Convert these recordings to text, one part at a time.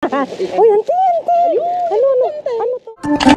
Uy, auntie, auntie! Ano to?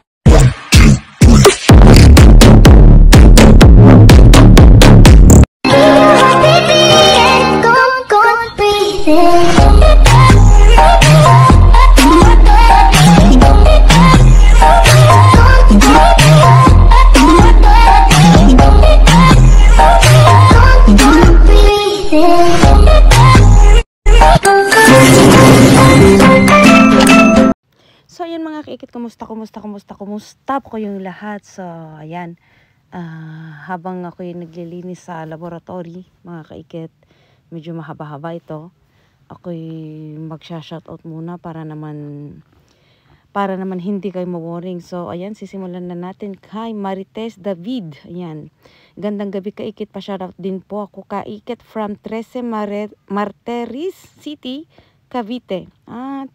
So, ayan mga kaikit, kumusta po yung lahat. So, ayan, habang ako yung naglilinis sa laboratory, mga kaikit, medyo mahaba-haba ito. Ako'y magsha-shoutout muna para naman hindi kayo maworring. So, ayan, sisimulan na natin kay Marites David. Ayan, gandang gabi kaikit, pa-shoutout din po ako kaikit from 13 Martires City, Cavite. At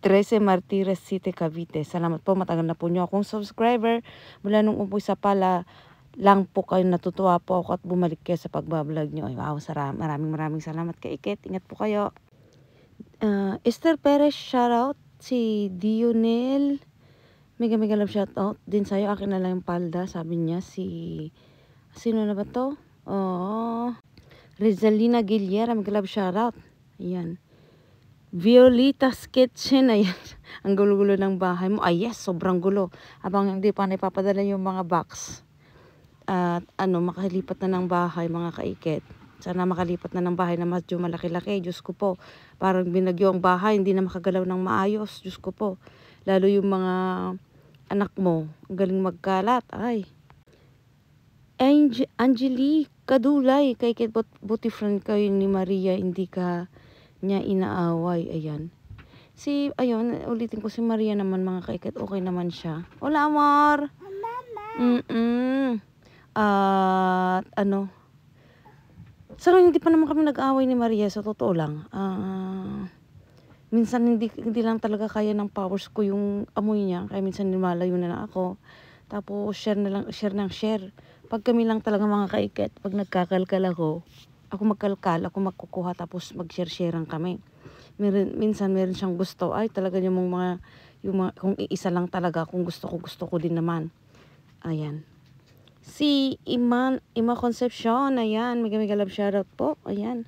13 Martires City, Cavite. Salamat po, matagal na po nyo akong subscriber. Mula nung umpisa pala lang po kayo, natutuwa po ako at bumalik kayo sa pagbablog nyo. Ay, wow, maraming salamat kaikit. Ingat po kayo. Esther Perez, shoutout. Si Dionel, mega love shoutout din sa'yo. Akin na lang yung palda, sabi niya. Sino na ba to? Rizalina Guilera, mega love shoutout. Ayan. Violeta's Kitchen, ayan. Ang gulo-gulo ng bahay mo. Ay, yes, sobrang gulo. Habang hindi pa naipapadala yung mga box. At makalipat na ng bahay, mga kaikit. Sana makalipat na ng bahay na medyo malaki-laki. Diyos ko po. Parang binagyo ang bahay, hindi na makagalaw ng maayos. Diyos ko po. Lalo yung mga anak mo, ang galing magkalat. Ay. Angelique Kadulay, kaikit, buti friend kayo ni Maria, hindi ka niya inaaway. Ayan. Ayun, ulitin ko si Maria naman, mga kaikit, okay naman siya. Hola, amor! At so hindi pa naman kami nag-away ni Maria, sa totoo lang. Minsan hindi lang talaga kaya ng powers ko yung amoy niya, kaya minsan lumalayo na lang ako. Tapos share ng share. Pag kami lang talaga, mga kaikit, pag nagkakalkal ako magkalkal, ako magkukuha, tapos mag-share-sharean kami. Minsan meron siyang gusto, ay talaga yung mga kung iisa lang talaga, kung gusto ko din naman. Ayan. Si Ima Concepcion, ayan, mega love shoutout po. Ayan.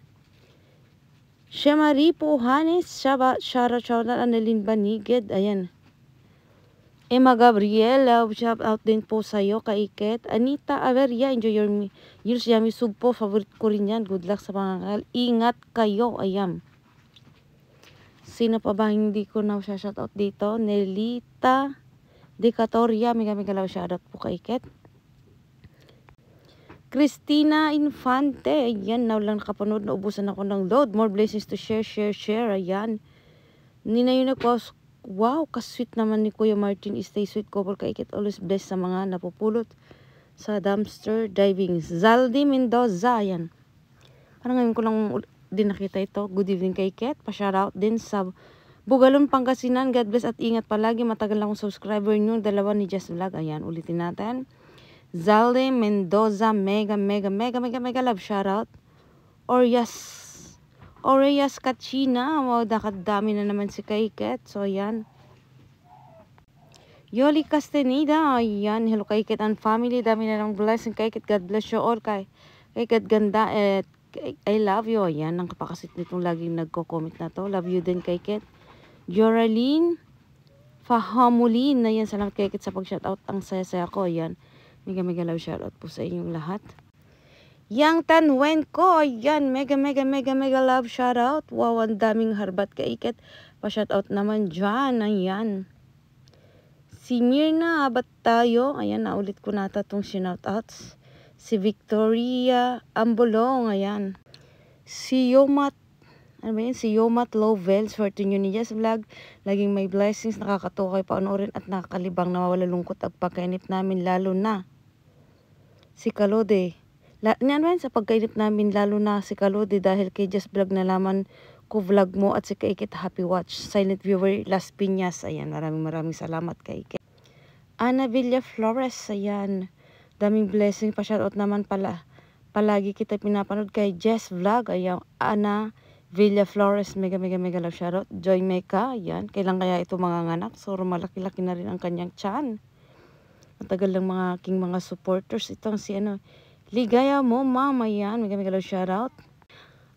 Shemari Puhanes, shoutout Annalyn Baniged, ayan. Emma Gabriela, shoutout din po sa'yo, kaiket. Anita Averia, enjoy your years, yummy soup po, favorite ko rin yan. Good luck sa pangangal. Ingat kayo, ayan. Sino pa ba hindi ko na shoutout dito? Nelita Decatoria, mega love shoutout po, kaiket. Christina Infante, ayan, now lang nakapanood, naubusan ako ng load. More blessings to share, ayan. Nina yun nag-post. Wow, kasweet naman ni Kuya Martin. Stay sweet, couple kaikit. Always blessed sa mga napupulot sa dumpster diving. Zaldi Mendoza, ayan. Parang ngayon ko lang din nakita ito. Good evening kaikit. Pa-shoutout din sa Bugalon, Pangasinan. God bless at ingat palagi. Matagal akong subscriber nyo. Dalawa ni Just Vlog. Ayan, ulitin natin. Zaldi Mendoza, mega love shoutout. Oreyas Kachina, wow, nakadami na naman si kaiket. So, ayan. Yoli Castaneda, ayan. Hello, kaiket and family. Dami na lang blessing, kaiket. God bless you all. Kaiket ganda. I love you. Ayan, ang kapakasit nitong laging nagko-comment na to. Love you din, kaiket. Joraline Fahamulin. Ayan, salamat kaiket sa pag-shoutout. Ang saya-saya ko. Ayan. Mega love shoutout po sa inyong lahat. Yang Tanwen ko, ayan, mega love shoutout. Wow, ang daming harbat kaikit. Pa-shoutout naman dyan, ayan. Si Mirna, abat tayo. Ayan, naulit ko nata itong shoutouts. Si Victoria Ambolong, ayan. Si Yomat Lovels, fortune yun ni Just Vlog. Laging may blessings, nakakatuwa kayo panoorin at nakakalibang, nawawala lungkot at pagkainip namin, lalo na si Kalode. Sa pagkainip namin, lalo na si Kalode, dahil kay Just Vlog nalaman ko vlog mo at si Kaikit, happy watch. Silent viewer Las Piñas, ayan, maraming salamat Kaikit. Ana Villa Flores, ayan, daming blessing, pa shoutout naman palagi kita pinapanood kay Just Vlog, ayan. Ana Villa Flores, mega love shoutout. Joy Mecca, yan. Kailan kaya ito mga nganak? So, malaki-laki na rin ang kanyang tiyan. Matagal ng mga aking mga supporters. Itong si Ligaya mo, mama, yan. Mega love shoutout.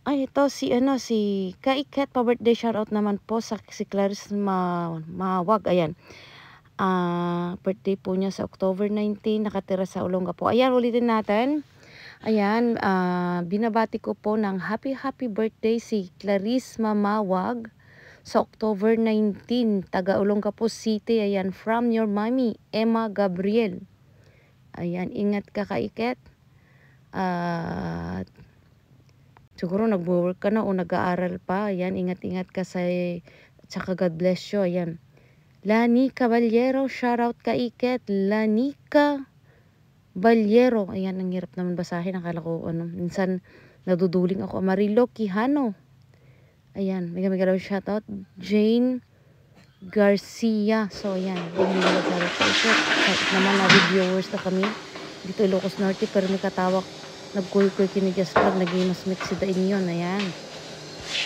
Ay, ito si Kaiket, pa-birthday shoutout naman po sa si Clarice Mawag. Ayan. Birthday po niya sa October 19, nakatira sa Olongapo. Ayan, ulitin natin. Ayan, binabati ko po ng happy birthday si Clarice Mamawag sa October 19, taga Olongapo City. Ayan, from your mommy, Emma Gabriel. Ayan, ingat ka Kaiket. Siguro nag-work ka na o nag-aaral pa. Ayan, ingat ka tsaka God bless you. Ayan. Lani Caballero, shoutout Kaiket. Lanika Balyero. Ayan, ang hirap naman basahin. Akala ko, minsan naduduling ako. Marilo Quijano. Ayan, mega love shoutout. Jane Garcia. So, ayan. Mega love shoutout. Kahit naman na viewers na kami. Dito Ilocos Norte. Pero may katawak. Nagkuy-kuy kini Jasper. Naging mas mixida inyon. Ayan.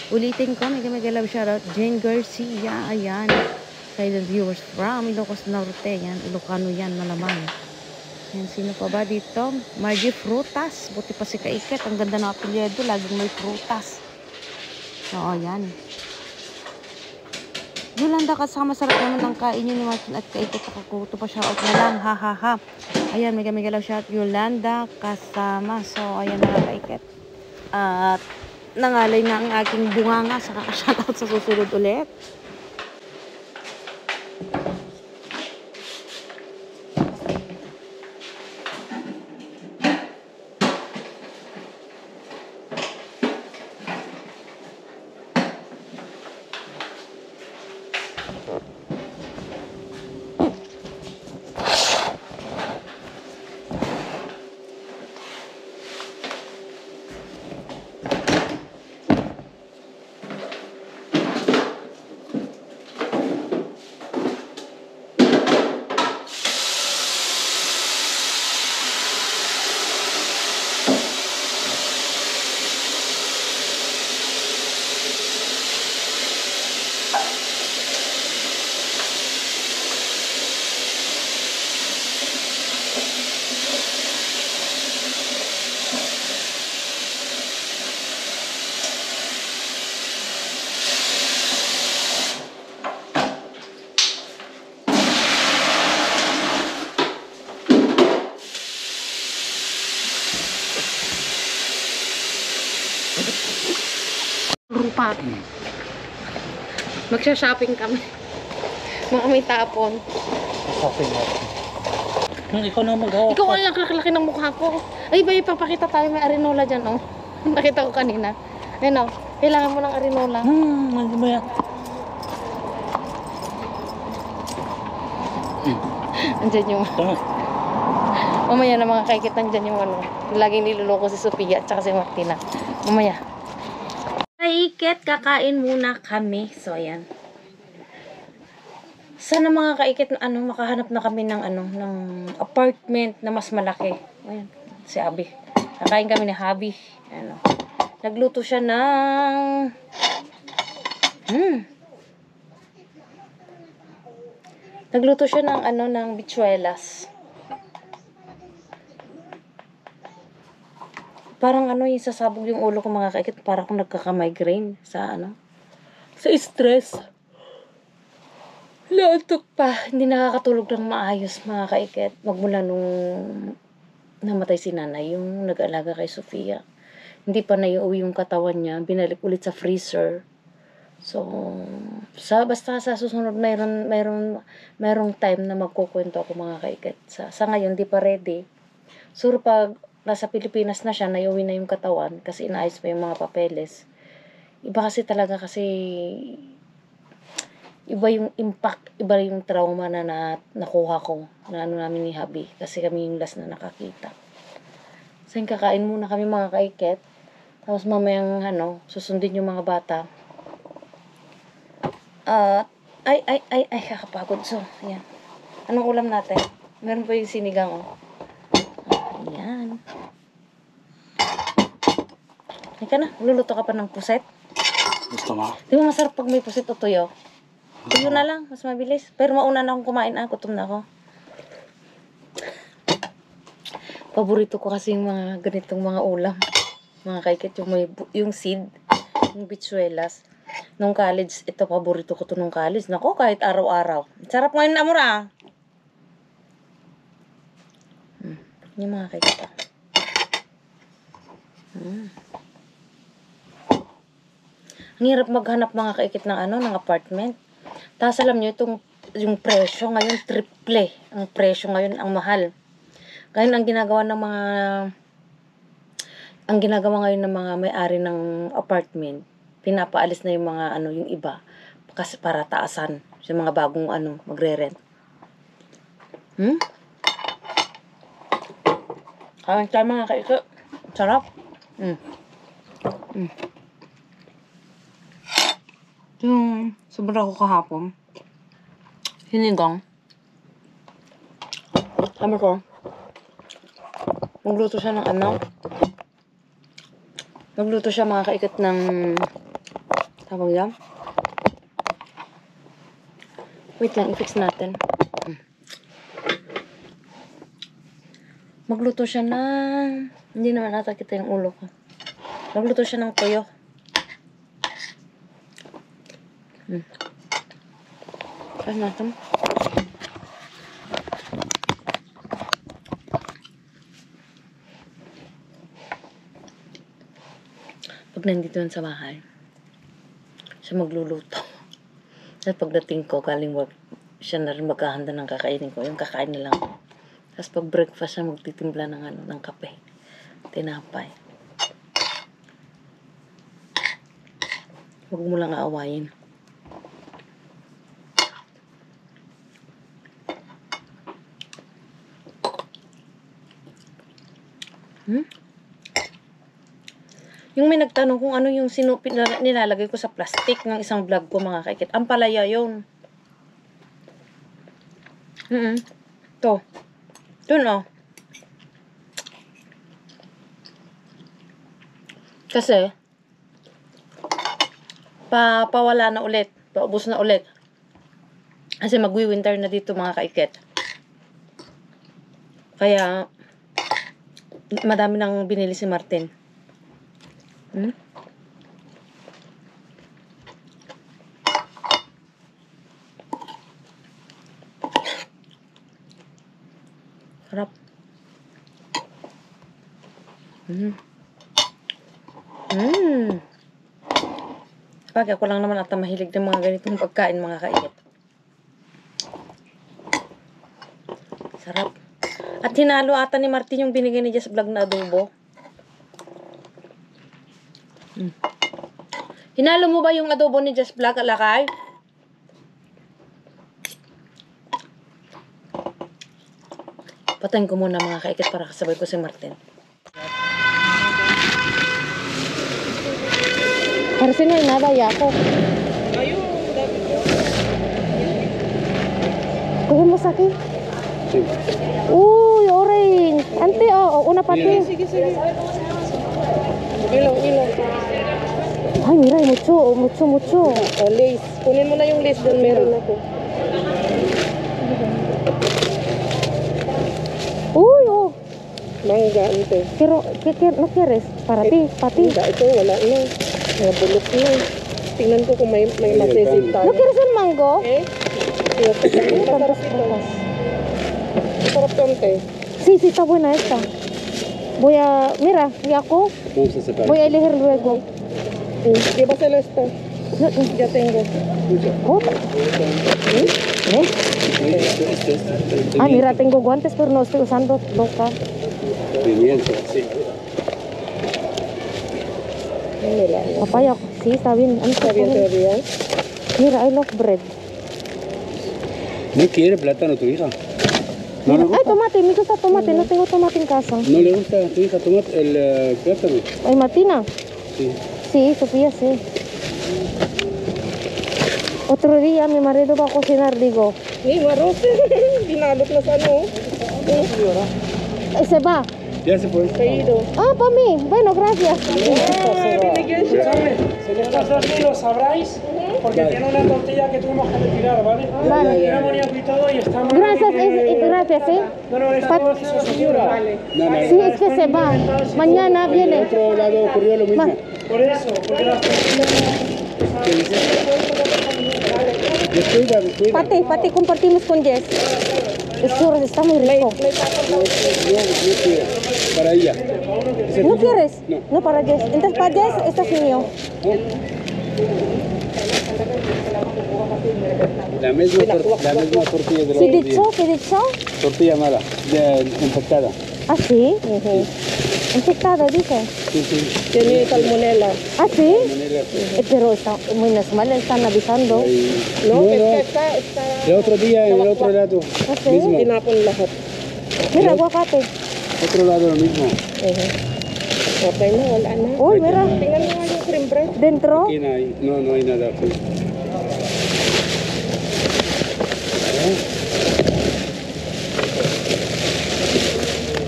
Ulitin ko. Mega love shoutout. Jane Garcia. Ayan. Kaya viewers from Ilocos Norte. Ayan. Ilocano yan. Malamang. Yan, sino pa ba dito? Margie Frutas. Buti pa si Kaiket. Ang ganda ng apelyido. Laging may frutas. Oo, yan. Yolanda, kasama sarap naman ng kainin ni Martin at Kaiket. Nakakuto pa siya. Out na lang. Ha, ha, ha. Ayan, mega love shout. Yolanda, kasama. So, ayan na Kaiket. At nangalay na ang aking bunganga sa kakashoutout sa susunod ulit. Rupa. Magsha-shopping kami. Mga may tapon. Shopping natin. Nung ikaw na mag-hawak. Ikaw ang laki ng mukha ko. Ay, ba ipapakita tayo may arenola dyan, oh. Nakita ko kanina. Ayun, oh. Kailangan mo ng arenola. Hindi ba yan? Andyan yung... Mamaya na mga Kaiket, andyan yung laging niluloko si Sophia at saka si Martina. Mamaya. Kaiket, kakain muna kami. So, ayan. Sana mga Kaiket, makahanap na kami ng, ng apartment na mas malaki. Ayan, si Abi. Kakain kami ni Habi. Nagluto siya ng... Nagluto siya ng, ng bichuelas. Parang yung sasabog yung ulo ko mga Kaiket. Parang akong nagkaka-migraine sa sa stress. Laantok pa. Hindi nakakatulog ng maayos mga Kaiket. Magmula nung namatay si nanay, yung nag-alaga kay Sofia. Hindi pa naiuwi yung katawan niya. Binalik ulit sa freezer. So, basta sa susunod mayroong time na magkukwento ako mga Kaiket. Sa ngayon, di pa ready. Sure pag nasa Pilipinas na siya, naiuwi na yung katawan kasi inaayos pa yung mga papeles. Iba kasi talaga kasi iba yung impact, iba yung trauma na nakuha ko na namin ni Habi kasi kami yung last na nakakita. So, kakain muna kami mga Kaiket. Tapos mamayang susundin yung mga bata. Ay, kakapagod. So, ayan. Anong ulam natin? Meron pa yung sinigang, Ayan. Halika na, luluto ka pa ng puset. Gusto mo? Di ba masarap pag may pusit o tuyo? Tuyo na lang, mas mabilis. Pero mauna na akong kumain, gutom na ako. Paborito ko kasi yung mga ganitong mga ulam. Mga kaikit, yung seed, yung bitsuelas. Nung college, ito paborito ko to nung college. Nako, kahit araw-araw. Sarap ngayon na mura. Yung mga kaikit. Ang hirap maghanap mga kaikit ng ng apartment. Tapos alam nyo, yung presyo ngayon, triple. Ang presyo ngayon, ang mahal. Ngayon, ang ginagawa ngayon ng mga may-ari ng apartment, pinapaalis na yung mga yung iba. Kasi para taasan sa mga bagong magre-rent. Kain tayo mga kaikit. Sarap. Yung sobra ko kahapon. Hinigang. Sabi ko, magluto siya ng magluto siya mga kaikit ng tawag yan. Wait lang, i-fix natin. Magluto siya ng hindi naman ata kita yung ulo ko. Magluto siya ng toyo. Kaya natin. Pag nandito sa bahay, siya magluluto. At pagdating ko, galing work, siya na rin maghahanda ng kakainin ko. Yung kakain na lang. Tapos pag breakfast siya, magtitimpla ng kape. Tinapay. Huwag mo lang aawayin. Yung may nagtanong kung ano yung nilalagay ko sa plastic ng isang vlog ko mga kaikit. Ang palaya yun. To. Dun Kasi, pawala na ulit. Paubos na ulit. Kasi magwi-winter na dito mga kaikit. Kaya, madami nang binili si Martin. Sarap. Pag ako lang naman ata mahilig ng mga ganitong pagkain mga kaikit. Sarap. At hinalo ata ni Martin yung binigay ni Jess Vlog na adobo. Hinalo mo ba yung adobo ni Jess Vlog, Alakay? Patayin ko muna mga kaikit para kasabay ko si Martin. Para sino yung nabaya ako? Ayun, dami ko. Kuhin mo sa akin. Uy, orange. Ante, una pati. Sige. Ilaw. Ay, mira, mucho. Lace. Kunin mo na yung lace doon, meron ako. Uy, Mangga, ante. no quieres? Para ti, pati. Ito, wala na. Nabulok na. Tingnan ko kung may masisip tayo. No quieres el mango? Masarap ito. Masarap ito, ante. Sí, está buena esta. Mira, y ako, voy a elegir luego. Llévaselo esto. No, Ya tengo. ¿Oh? Mira, tengo guantes, pero no estoy usando nunca. Pimiento, sí. Papaya, sí, está bien. Está bien todavía. Mira, I love bread. ¿No quiere plátano tu hija? ¿No le Ay, gusta? tomate, me gusta tomate, no tengo tomate en casa. ¿No le gusta a tu hija tomate, el plátano? Ay, Martina. Sí. Sí, Sofía, sí. Otro día mi marido va a cocinar, digo. Yung arroz. Binalot na sa ano. Se va. Ya se fue. Caído. Ah, para mí. Bueno, gracias. Binigyan siya. Escúchame, si le pasa así lo sabráis, porque Vale. tiene una tortilla que tuvimos que retirar, ¿vale? Vale. Era amoníaco y todo y está mal. Gracias, gracias, ¿sí? No, no, esto es eso, señora. No, no, Sí, es que se va. Mañana En viene. otro lado ocurrió lo mismo. Por eso, porque las tortillas... ¿Qué dice? Descuida, descuida. Pati, compartimos con Jess. El churros está muy rico. No quiero. Para ella. Ese ¿No tuyo. quieres? No. No para Jess. Entonces para Jess, este es mío. La misma tortilla de la ¿Qué dicho? ¿Qué dicho? Tortilla mala, infectada. ¿Ah, sí? Infectada, dice. Sí, sí. Tiene salmonela. ¿Ah, sí? Manera, sí. Pero está muy normal, están avisando. No, No, es que no. está El otro día en el otro lado. ¿Ah, sí? Mismo. tinapon lahat. Mira, aguacate. Otro lado lo mismo. Okay na, wala na. Uy, mira. Tingnan mo nga yung cream bread. Dentro. Aquí no hay, no hay nada aquí.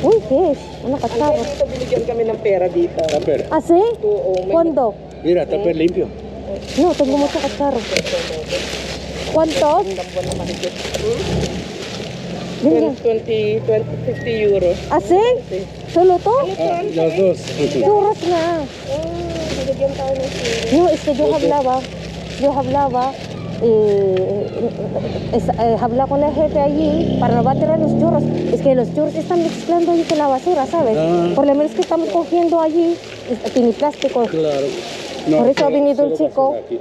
Uy, ¿qué es? Una cacharro. Dito binigyan kami ng pera dito. Tupper. ¿Ah, sí? Oo, may ¿Cuándo? Mira, tupper limpio. No, tengo mucho cacharro. ¿Cuántos? Dime. 20, 50 euros. ¿Ah, sí? ¿Solo to? Ah, los dos. Churros na. Binigyan tayo ng pera. No, es que yo hablaba, hablaba con la jefe allí para no bater a los churros. Es que los churros están mezclando ahí con la basura, ¿sabes? Ah. Por lo menos que estamos cogiendo allí, tiene plástico. Claro. Por eso ha venido el solo chico. basura aquí.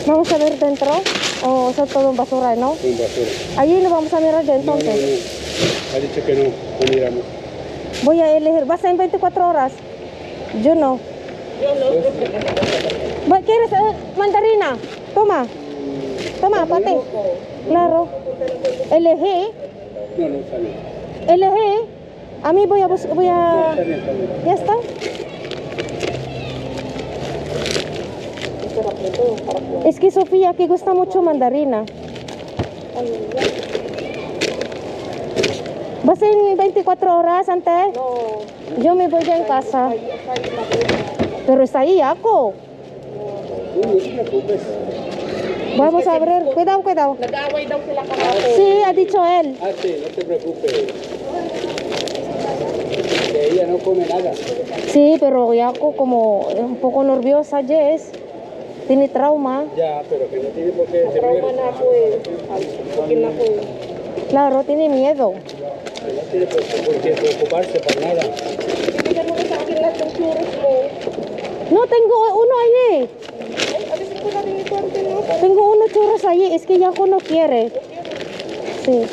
Vamos a ver dentro, o son todo basura, ¿no? Con basura. Allí lo vamos a mirar de No, no, entonces. no. Ha dicho que no miramos. Voy a elegir, ¿vas en 24 horas? Yo no. ¿Quieres mandarina? Toma. Toma, pate. Claro. Elegí. No, no sale. Elegí. A mí voy a... Está bien, está bien. ¿Ya está? Es que Sofía que gusta mucho mandarina. ¿Vas en 24 horas antes? No, Yo me voy ya en casa. Pero está ahí, Jaco. No te preocupes. Vamos a ver. Cuidado, cuidado. nag-aaway daw sila kahapon. Sí, ha dicho él. Ah, sí, no te preocupes. Que ella no come nada. Sí, pero Jaco como es un poco nerviosa, Jess. Tiene trauma. Ya, pero que no tiene por qué Trauma na ako eh. Pagin ako eh. Claro, tiene miedo. No tiene por qué preocuparse por nada. Bibigyan mo na sa akin lahat ng churros mo. No, tengo uno allí. Ay, alisin ko na rin ito. Ante, no? Tengo uno churros allí. Es que Jaco no quiere. Sí.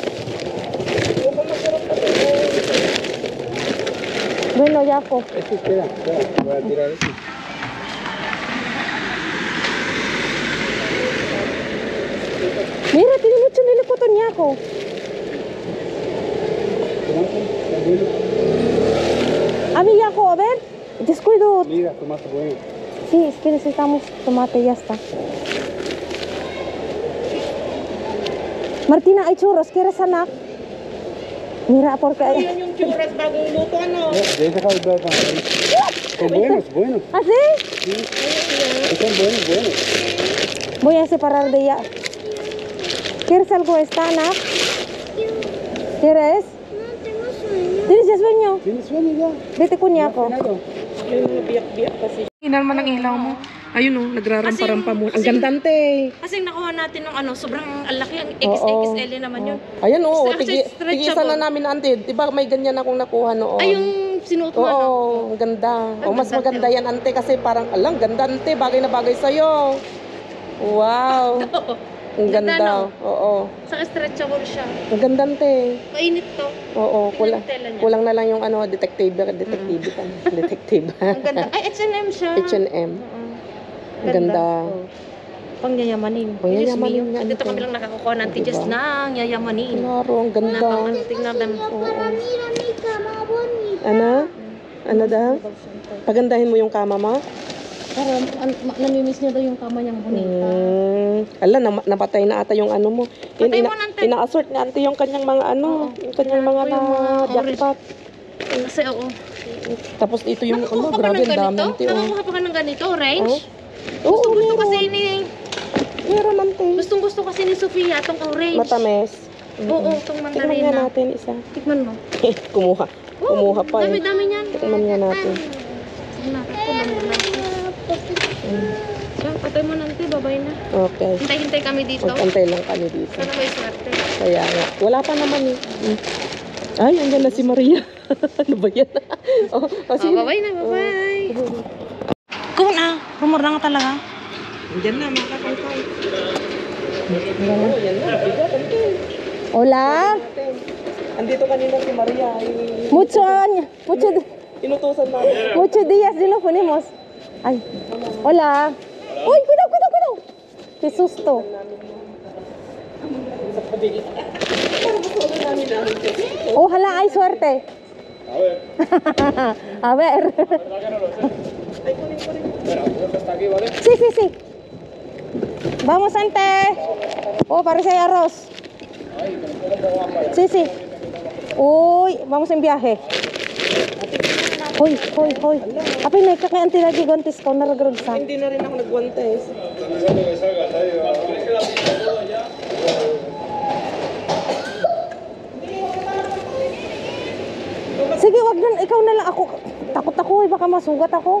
Bueno, Jaco. Esto espera, voy a tirar esto. Mira, tiene mucho melocotón, Jaco. Tomate, está bueno. A mí, Jaco, a ver. Descuido. Mira, tomate bueno. Sí, es que necesitamos tomate, ya está. Martina, hay churros. ¿Quieres, anak? Mira, porque... Yan yung churros bagong luto, ano? Deja el plato ahí. Son buenos, buenos. ¿Ah, sí? Son buenos, buenos. Voy a separar de ella. ¿Quieres algo esta, anak? ¿Quieres? No tengo sueño. ¿Tienes ya sueño? ¿Tienes sueño ya? Vete con Jaco. Cenado. Yung mga biyak-biyak kasi. Inalman ang ilaw mo. Ayun oh, nagrarampa-rampa mo. Ang gandante. Kasi nakuha natin ng ano, sobrang ang laki, ang Oo. XXL naman yun. Ayan oh, Kasi tigisan na namin ante. Diba may ganyan akong nakuha noon? Ay, yung sinuot mo, ano? Oo, ang ganda. O, mas maganda yan ante kasi parang, alang, ganda ante. Bagay na bagay sa'yo. Wow. Ang Ganda, ganda. no? Oo. Saka stretchable siya. Ang ganda ante. Mainit to. Oo, kulang. Tela niya. Kulang na lang yung ano, detective ka. Detective. Ang ganda. Ay, H&M siya. H&M. Oo. Ang ganda. Oo. Pang yayamanin. Pang Diyos yayamanin mio. yan, Dito ate. kami lang nakakukuha ng Diba? tigas ng yayamanin. Klaro, ang Na ganda. pang tingnan namin. Oo. Ano? Ano daw? Pagandahin mo yung kama mo? Para namimiss niya daw yung kama niyang bonita. Ala, napatay na ata yung ano mo. Patay mo, Nante. Ina-assort ni Ante yung kanyang mga ano, yung kanyang mga Yung mga jackpot. Kasi oo. Tapos ito yung ano, Nakakuha ka ba grabe ng ang dami ganito? Ante. Oh. Nakakuha pa ka ng ganito, orange? Oo, Gusto meron. kasi ni... Meron Ante. Gusto kasi ni Sofia itong orange. Matamis. Oo, itong Tikman nga mandarina. natin isa. Tikman mo. Kumuha. Kumuha pa eh. Dami-dami niyan. Tikman nga natin. So, patay mo nante, babay na. Okay. Hintay-hintay kami dito. Antay lang kami dito. Sana may swerte. Kaya nga. Wala pa naman eh. Ay, andyan na si Maria. Ano ba yan? Oh, Oh, babay na, babay. Kung na, rumor na nga talaga. Andyan na, makakantay. Yan na, bigat, Ante. Hola. Andito kanina si Maria. Inutusan namin. Mucho días de los ponemos. Ay, hola. Uy, cuidado. Qué susto. Ojalá hay suerte. A ver. Sí. Vamos, Ante. Oh, parece hay arroz. Sí. Uy, vamos en viaje. Hoy. Apay, may kakaanti lagi gontis ko, naragrod sa. Hindi na rin ako nagwantes. Sige, wag nun, ikaw na lang ako. Takot ako, baka masugat ako.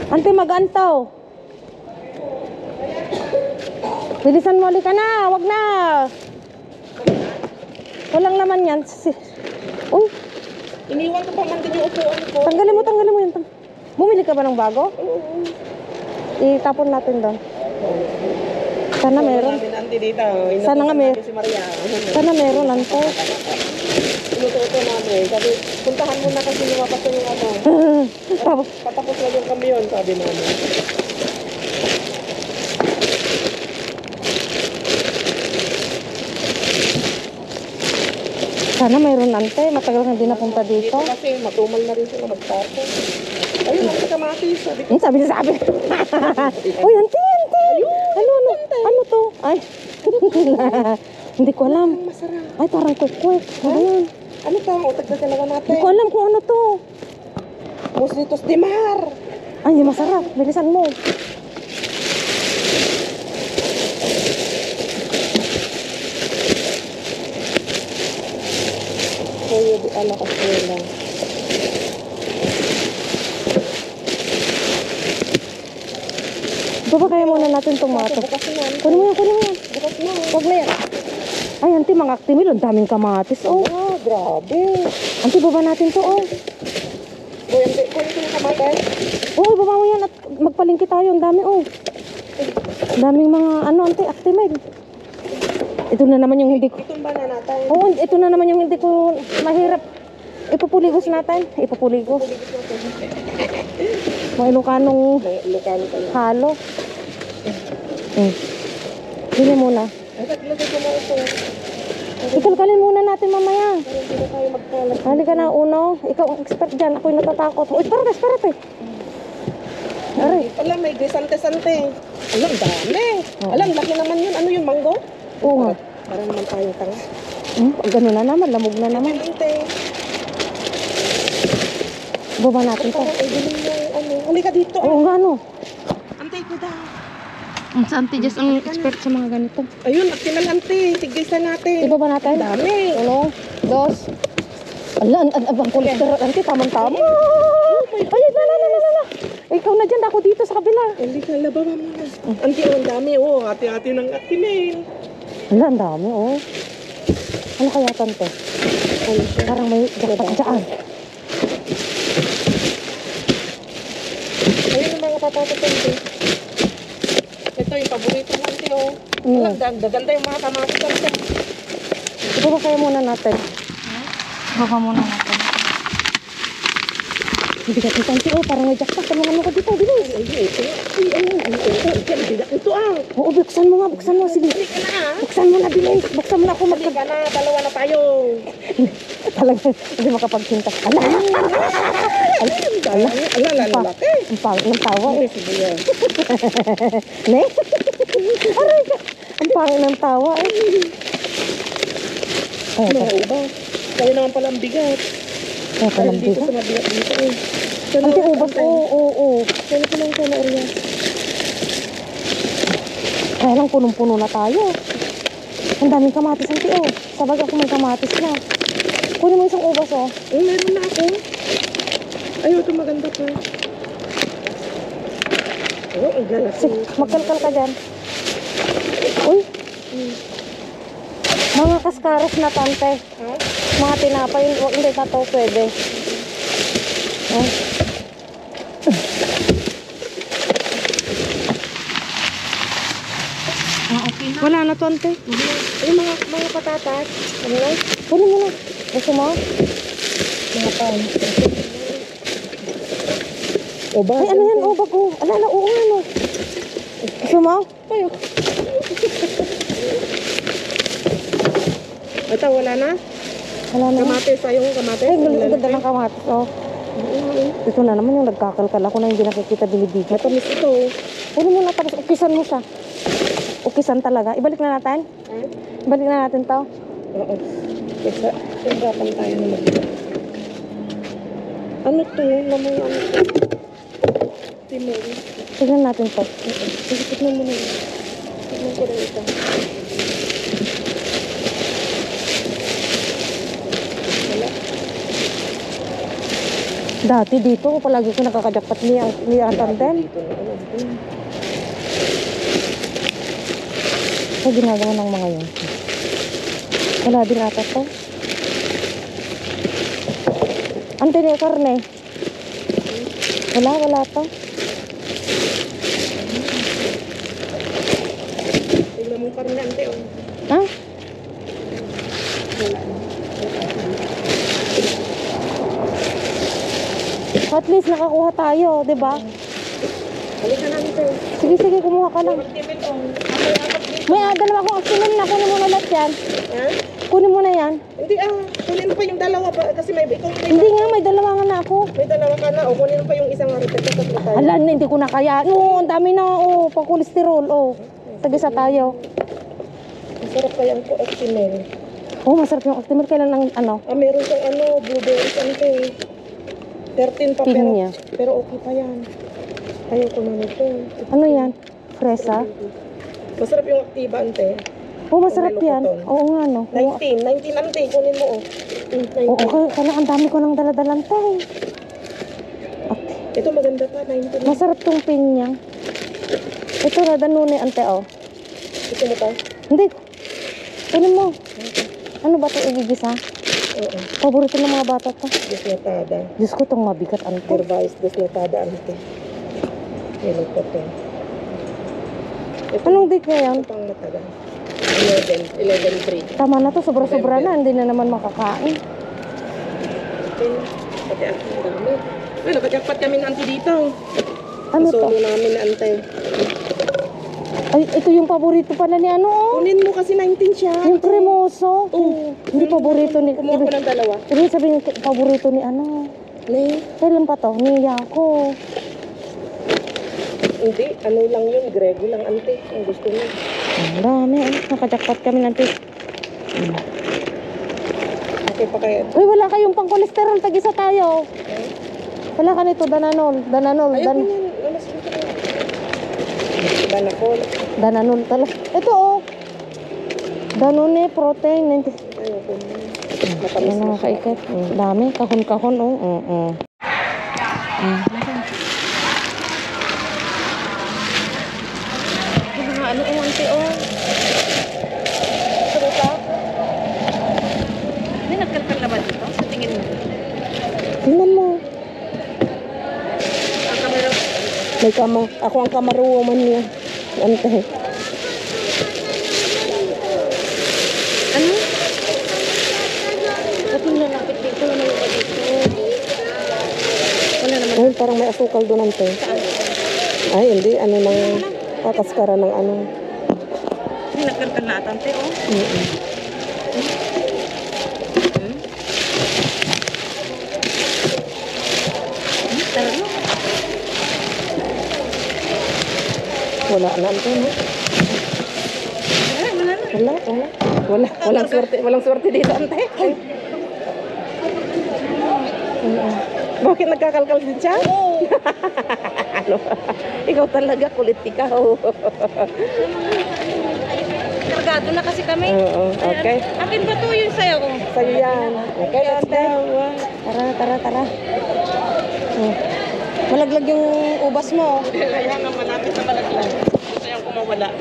Ante, mag-antaw. Bilisan mo, ka na, wag na. Walang laman yan. Uy, Iniwan ko pa man din yung upuan ko. tanggalin mo yun. Bumili ka ba ng bago? Itapon natin doon. Sana meron. Namin Ante dito. Sana nga meron. Si Maria. Sana meron, Ante. Inututo namin. Sabi, puntahan mo na kasi lumabas na yung ano. Tapos, Patapos lang yung kamyon, sabi namin. sana meron, Ante. Matagal na hindi napunta dito. Kasi matumal na rin sila magtapo. Ayun, ang kamatis. Sabi ko, Sabi. Uy, Ante. Ano to? Ay. Hindi ko alam. masarap. Ay, parang kukwek. Ano yan? Ano ka? Utag na talaga natin. Hindi ko alam kung ano to. Muslitos de mar. Ay, masarap. Bilisan mo. Kuya di ala kaswela. Baba kaya muna natin tomato. Bukas na. Kunin mo yan. Bukas na. Huwag na yan. Ay, Ante, mga actimil. Ang daming kamatis. Oh. Ah, grabe. Ante, baba natin to. Oh. Boy, Ante, kunin ko yung kamatis. Oh, baba mo yan at magpalingki tayo. Ang dami, oh. Ang daming mga, Ante, actimil. Ito na naman yung hindi ko. Itong banana natin. Oo, ito na naman yung hindi ko mahirap. Ipupuligos natin. Ipupuligos. Mga Ilocanong Lokano kayo. halo. Bili muna. Ay, lagay ko na ito. Ikalkalin muna natin mamaya. Pero hindi na tayo magkalat. Halika na, Uno. Ikaw ang expert dyan. Ako'y natatakot. Uy, espérate. Aray. Alam, may grisante-sante. Alam, dami. Alam, laki naman yun. Ano yun, mango? Oo nga. Para naman tayong tanga. Ganun na naman. Lamog na naman. Ante, Baba natin to. parang ibiling yung ano. Halika dito. Oo nga, no. Ante, kuda. Sa Ante Jess ang expert sa mga ganito. Ayun, aktimal ante. Tigisa natin. Ibaba natin. Dami. 1, 2. Ala, ang kolesterol. Ante, tamang-tama. Ay, la. Ikaw na dyan. Ako dito sa kabila. Halika, labawa mo na. Ante, ang dami. Oh, ate-ate ng aktimal. Ala, ang dami, oh. Ano kaya tante? Parang may jackpot dyan. Ayun ang mga patatas ante. Ito yung paborito ng ante, oh. Alam, gaganda yung mga kamatis ante. Ibaba kaya muna natin. Ibaba muna natin. Hindi ka tante, oh. Parang may jackpot. Tamangan mo ko dito. Bilis. Ito ah. Oo, buksan mo nga. Sige. Halika na ah. Buksan mo na, bilis. Buksan mo na ako. Halika na, dalawa na tayo. Talaga, hindi makapagsintas. Ala! Ala, lalaki. Ang pangit ng tawa eh. Sibuyas. Ne? Aray ka. Ang pangit ng tawa eh. Kaya Mga ubas. Kaya naman pala ang bigat. Kaya Dahil palang dito bigat. sa mabigat dito eh. Ante ubas, oo. Kaya ko lang sana uriya. Kaya lang punong-puno na tayo. Ang daming kamatis, ante oh. Sabag ako may kamatis na. Kunin mo isang ubas oh. Meron na ako. Ayaw, ito maganda to. Oh, ang galas. Sige, magkalkal ka dyan. Uy. Mga kaskaros na tante. Ha? Mga tinapay, hindi na to pwede. Oh. Okay na. Wala na to ante. Yung mga patatas. Ano na? Kunin mo na. Gusto mo? Mga pan. O ba? Ay, ano yan? Oh, bago. Ala, oo nga, no. Gusto mo? Tayo. Ito, wala na? Wala na. Kamatis, ayong kamatis. Ay, Ang ganda lalaki. ng kamatis, oh. Ito na naman yung nagkakalkal ako na hindi nakikita bilibig. Matamis ito. Kunin mo na tapos ukisan mo siya. Ukisan talaga. Ibalik na natin? Ha? Ibalik na natin to. Oo. Kasi, hirapan tayo na mag-iba. Ano to? Lamang ano to? Timel. Tignan natin to. Sige, tignan mo na yun. Tignan ko rin ito. Wala. Dati dito, palagi ko nakakajakpat ni Atanden. Dito na ano. Sa ginagawa ng mga yun. Wala din ata to. Ante ni karne. Wala to. Tignan mo karne ante. Oh. Ha? At least nakakuha tayo, 'di ba? Halika na ante. Sige, kumuha ka lang. Timel oh. May dalawa akong aksinan na. Kunin mo na lahat yan. Ha? Kunin mo na yan. Hindi kunin mo pa yung dalawa pa kasi may ikaw Hindi nga, may dalawa nga na ako. may dalawa ka na o kunin mo pa yung isang marites sa tatlo tayo. Hala, hindi ko na kaya. No, ang dami na. Oh, pang kolesterol. Oh, tag-isa tayo. Masarap kaya ang Timel. Oh, masarap yung Actimel. Kailan ang ano? Meron siyang blueberries ante. 13 pa Pinya. pero okay pa yan. Ayaw ko na nito. Ano yan? Fresa? Masarap yung Activa ante. Oh, masarap yan. Oo nga, no. 19 ante, kunin mo oh. 19. Oo, kaya ang dami ko nang daladalang tayo. Ito maganda pa, 19. Masarap tong pinya. Ito na, danone, ante, oh. Ito mo pa? Hindi. Kunin mo. Ano ba ito igigisa? Oo. Paborito ng mga bata to. Desnatada. Diyos ko, itong mabigat, ante. Herbais desnatada ante. Yan ito to. Ito, Anong date ngayon? ito pang matagal. 11-3. Tama na to, sobra-sobra na. Hindi na naman makakain. Pati ang dami. Ay, nakajakpat kami ng ante dito. Ano to? Solo namin ante. Ay, ito yung paborito pala ni ano, oh. Kunin mo kasi 19 siya. Yung cremoso. Oo. Hindi paborito ni... Kumuha ko ng dalawa. Ibig sabihin, paborito ni ano. Ne? Kailan pa to? Ni Yako. Hindi, ano lang yun, Grego lang ante. Ang gusto mo. Ang dami, oh. Nakajakpat kami ng tis. Okay pa kaya. Uy, wala kayong pang kolesterol. Tag-isa tayo. Wala ka nito, Dananol. Ayaw ko yan. Ano sige ko. Danakol. Dananol talaga. Ito, oh. Danone, protein. Ayaw ko. Matamis Yan na ang siya. kaikit. Dami, kahon-kahon, oh. Ano ang ante oh. Sabi ka? Hindi nagkalkal na ba dito? Sa tingin mo? Tingnan mo. Ang kamera. May kama. Ako ang kamaruwoman niya. Ante. Ano? Ba't yung lalapit dito? Ano yung ba dito? Wala naman. Ay, parang may asukal doon ante. Ay, hindi. Ano nang kakaskara ng ano. Hindi nagkalkal na atante, oh. Wala na ante, no? Walang swerte dito, ante. Bakit nagkakalkal din siya? Ano? Ikaw talaga, kulit ikaw. Kargado na kasi kami. Oo, okay. Akin ba to yung sayo ko? Sa'yo yan. Okay, let's go. Tara. Oh. Malaglag yung ubas mo. Kaya nga malapit na malaglag. Gusto yung kumawala.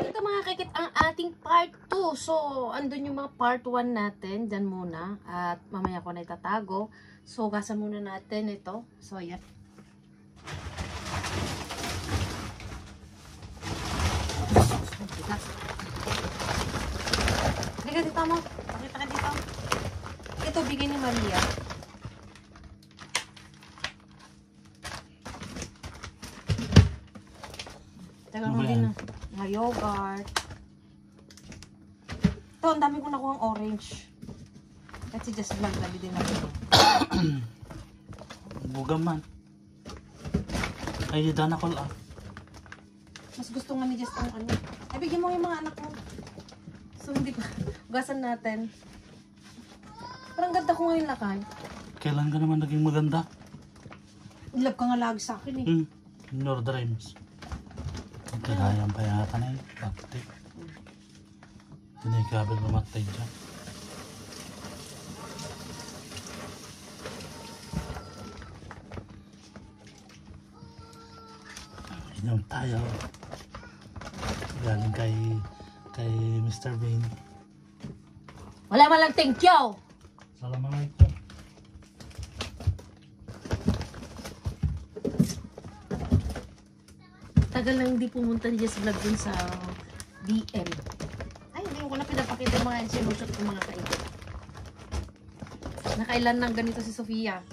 Ito mga kaikit ang ating part 2. So, andun yung mga part 1 natin. Dyan muna. At mamaya ko na itatago. So, gasan muna natin ito. So, ayan. Halika dito mo. Pakita ka dito. Ito, bigay ni Maria. Tagal mo din na. Mga yogurt. Ito, ang dami ko nakuha ang orange. At si Just Blanc, labi din ako. Bugaman. Ay, dana ko lang. Mas gusto nga ni Just ang ano. Ay, bigyan mo yung mga anak mo. So, hindi pa. Ugasan natin. Parang ganda ko ngayon lakay. Kailan ka naman naging maganda? Love ka nga lagi sa akin eh. Your dreams. Kagayang pa yata na yun. Bakti. Tinigabel mamatay dyan. Inom tayo. Galing kay Mr. Bean. Wala man lang thank you! Assalamualaikum. Tagal lang hindi pumunta ni Just Vlog dun sa DM. Ay, hindi ko na pinapakita yung mga sinusot ng mga kaibigan. Nakailan nang ganito si Sofia.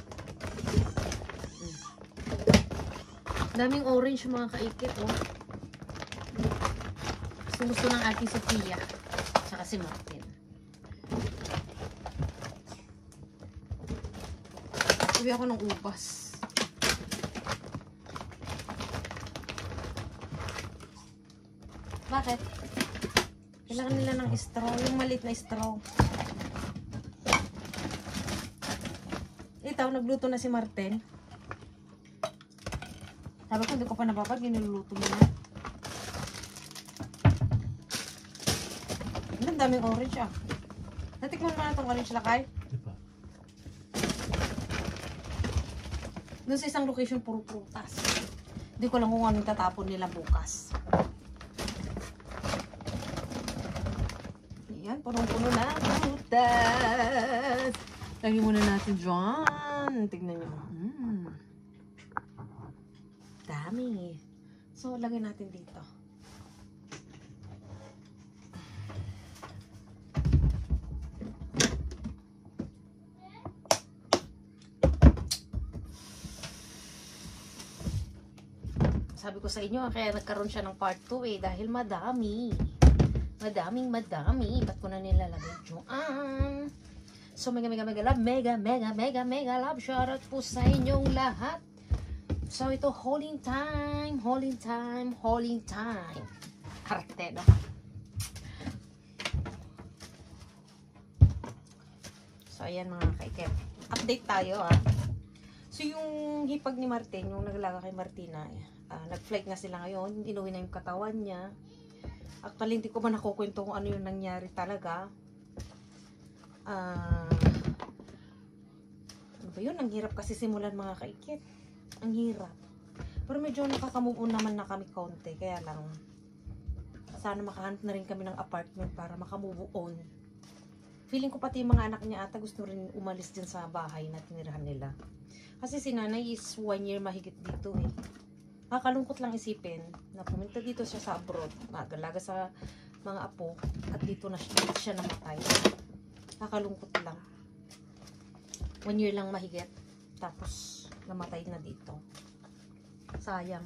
Daming orange yung mga kaikit, oh. Gusto ng ating Sofia. Tsaka si Martin. Sabi ako ng ubas. Bakit? Kailangan nila ng straw. Yung maliit na straw. Ito, nagluto na si Martin. Sabi ko, hindi ko pa napapag. Ginuluto mo na. Ang daming orange ah. Natikman mo na itong orange lakay? Di ba? Doon sa isang location, puro prutas. Hindi ko lang kung anong tatapon nila bukas. Ayan, punong-puno na prutas. Lagyan muna natin dyan. Tignan nyo. Dami. So, lagyan natin dito. Sabi ko sa inyo, kaya nagkaroon siya ng part 2 eh, dahil madami. Madaming. Ba't ko na nilalagay dyan? So, mega love. Shoutout po sa inyong lahat. So, ito, holding time. Arte, no? So, ayan mga kaiket. Update tayo, ah. So, yung hipag ni Martin, yung naglaga kay Martina, nag-flight na sila ngayon. Inuwi na yung katawan niya. Actually, hindi ko ba nakukwento kung ano yung nangyari talaga. Ano ba yun? Ang hirap kasi simulan mga kaikit. Ang hirap. Pero medyo nakaka-move on naman na kami konti. Kaya lang, sana makahanap na rin kami ng apartment para maka-move on. Feeling ko pati yung mga anak niya ata gusto rin umalis din sa bahay na tinirahan nila. Kasi si nanay is 1 year mahigit dito eh. Nakakalungkot lang isipin na pumunta dito siya sa abroad, magalaga sa mga apo, at dito siya namatay. Nakakalungkot lang. 1 year lang mahigit, tapos namatay na dito. Sayang.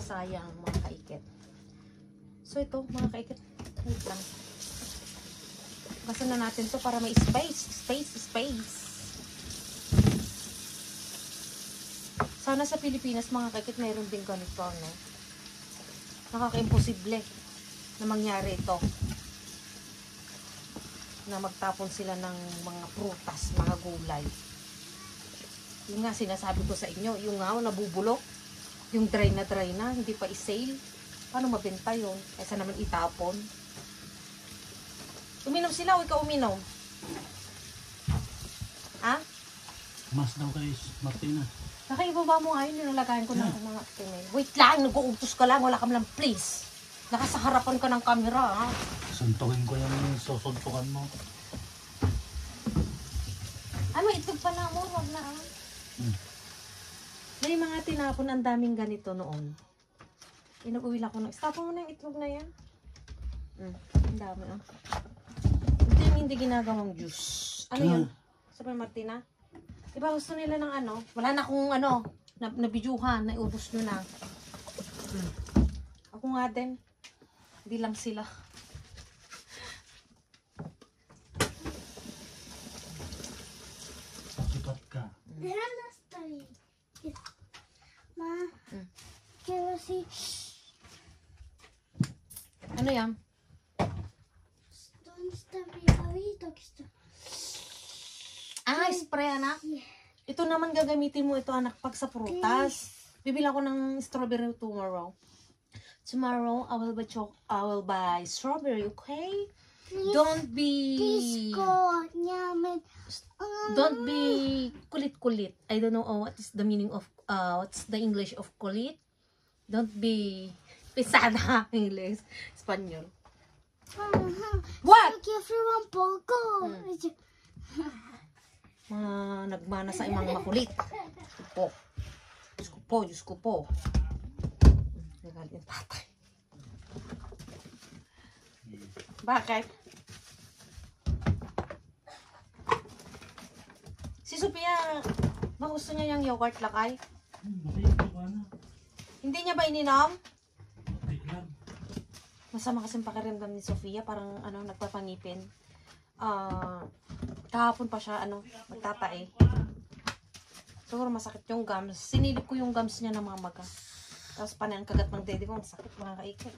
Sayang mga kaikit. So ito mga kaikit, wait lang. Basta na natin to para may space. Sana sa Pilipinas mga kaikit mayroon din ganito, no? Nakaka-imposible na mangyari ito. Na magtapon sila ng mga prutas, mga gulay. Yung nga sinasabi ko sa inyo, yung nga nabubulok, yung dry na, hindi pa i-sale. Paano mabenta yun? Kaysa naman itapon. Uminom sila o ikaw uminom? Ha? Mas daw kay Martina. Nakaibaba mo nga yun, nilagayan ko ng mga tinay. Wait lang, nag-uutos ka lang, wala ka lang please. Nakasa harapan ka ng camera, ha? Suntukin ko yung susuntukan mo. Ay, may itlog pala mo, wag na, ah. May mga tinapon, ang daming ganito noon. Inag-uwil ako ng, stopon mo na yung itlog na yan. Ang dami, ah. Ito yung hindi ginagawang juice. Ano yun? Sabi Martina? Diba gusto nila ng ano? Wala na akong ano, nabidyuhan, naubos nyo na. Ako nga din. Hindi lang sila. Sikat ka. Ma, quiero si... Ano yan? ¿Dónde está mi ahorita que está? Ah, spray anak. Ito naman gagamitin mo ito anak pag sa prutas. Bibili ako ng strawberry tomorrow. Tomorrow I will buy strawberry, okay? Don't be Don't be kulit-kulit. I don't know what is the meaning of what's the English of kulit. Don't be pesada English, Espanyol. What? Quiero un poco. Nagmana sa imang makulit. Diyos ko po. Nagalit yung tatay. Bakit? Si Sophia, ba gusto niya yung yogurt lakay? Hindi niya ba ininom? Masama kasing pakiramdam ni Sophia, parang ano, nagpapangipin. Kahapon pa siya, magtatae. Siguro masakit yung gums. Sinilip ko yung gums niya ng mga maga. Tapos panay ang kagat ng dede ko, masakit mga kaikit.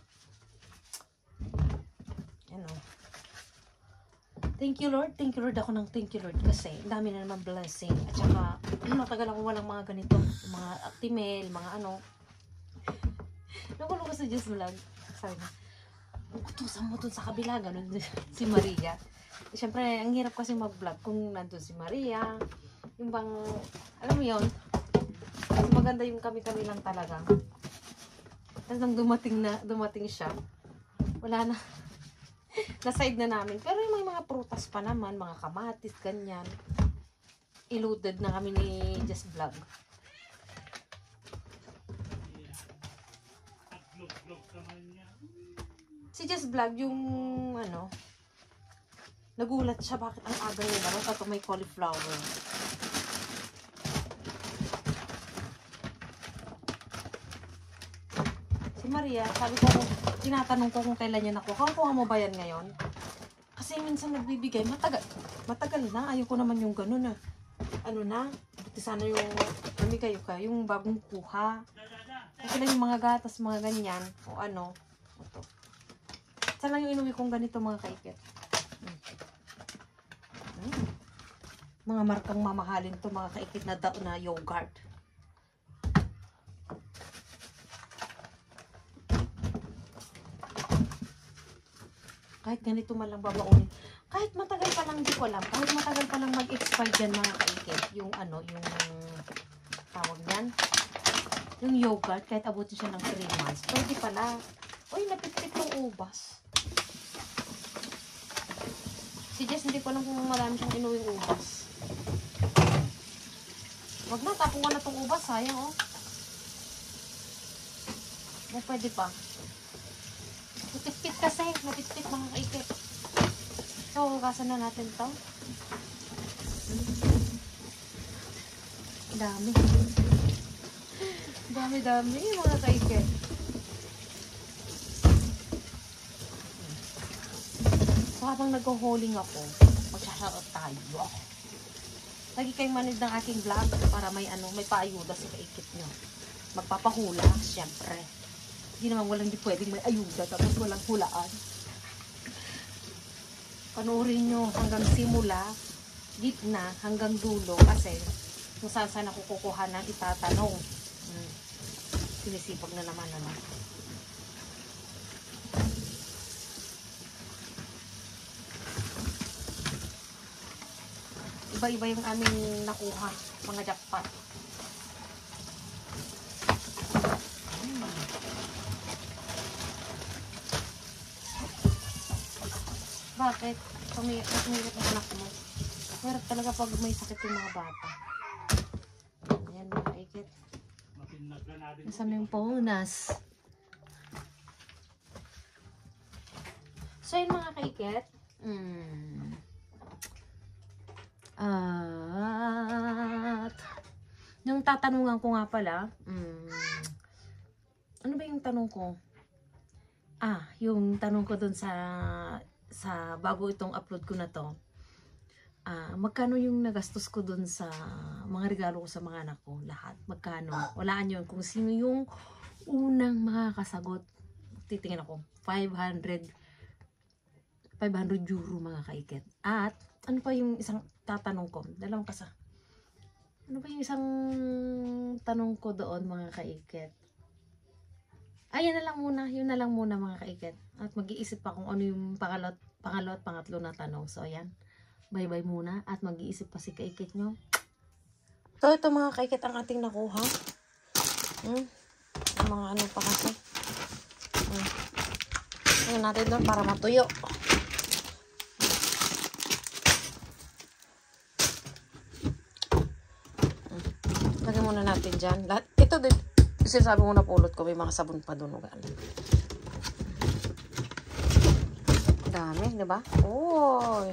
Thank you Lord ako ng thank you Lord kasi dami na naman blessing. At saka, matagal ako walang mga ganito. Mga actimel, mga ano. Nakulo ko sa Diyos vlog. Sabi na, utusan mo dun sa kabila, ganun si Maria. Siyempre, ang hirap kasi mag-vlog kung nandun si Maria. Yung bang, alam mo yun, maganda yung kami-kami lang talaga. Tapos nang dumating siya, wala na. Na-side na namin. Pero yung mga prutas pa naman, mga kamatis, ganyan. Iluded na kami ni Just Vlog. Si Just Vlog, yung nagulat siya bakit ang aga nila ron at may cauliflower. Si Maria, sabi ko, tinatanong ko kung kailan niya nakuha. Kuha mo ba yan ngayon? Kasi minsan nagbibigay, matagal na. Ayoko naman yung ganun buti sana yung, yung bagong kuha. Kasi lang yung mga gatas, mga ganyan, o ano. Ito. Saan lang yung inuwi kong ganito mga kaikit. Mga markang mamahalin to mga kaikit na yogurt. Kahit ganito man lang babaunin. Kahit matagal pa lang, di ko alam. Kahit matagal pa lang mag-expire dyan mga kaikit. Yung yung tawag yan. Yung yogurt, kahit abutin siya ng 3 months. Pwede pala. Uy, napit-pit yung ubas. Si Jess, hindi ko alam kung marami siyang inuwing ubas. Wag na, tapong ko na itong ubas. Sayang, oh. Pwede pa. Napit-pit kasi. Napit-pit mga kaikit. So, hugasan na natin ito. Dami. Dami mga kaikit. So, habang nag-hauling ako, magsasarap tayo. Lagi kayong manood ng aking vlog para may paayuda sa kaikit nyo. Magpapahula, syempre. Hindi naman walang di pwedeng may ayuda tapos walang hulaan. Panoorin nyo hanggang simula, gitna, hanggang dulo kasi kung saan ako kukuha ng itatanong. Sinisipag na naman. Iba-iba yung aming nakuha, mga jackpot. Bakit? Tumiyak ang anak mo. Pero talaga pag may sakit yung mga bata. Ayan, mga kaikit. Nasaan yung bonus? So, yun mga kaikit. At yung tatanungan ko nga pala, ano ba yung tanong ko? Yung tanong ko dun sa bago itong upload ko na to, magkano yung nagastos ko dun sa mga regalo ko sa mga anak ko, lahat, magkano? Walaan yun, kung sino yung unang makakasagot, titingin ako, 500 euro mga kaikit. At ano pa yung isang tatanong ko? Dalawang kasa. Ano pa yung isang tanong ko doon mga kaikit? Yun na lang muna mga kaikit. At mag-iisip pa kung ano yung pangalo at pangatlo na tanong. So ayan, bye-bye muna at mag-iisip pa si kaikit nyo. So ito mga kaikit ang ating nakuha. Mga ano pa kasi. Ano natin doon para matuyo. Lagyan muna natin dyan. Lahat, ito din. Sinasabi mo na pulot ko, may mga sabon pa doon. Dami, di ba? Oh.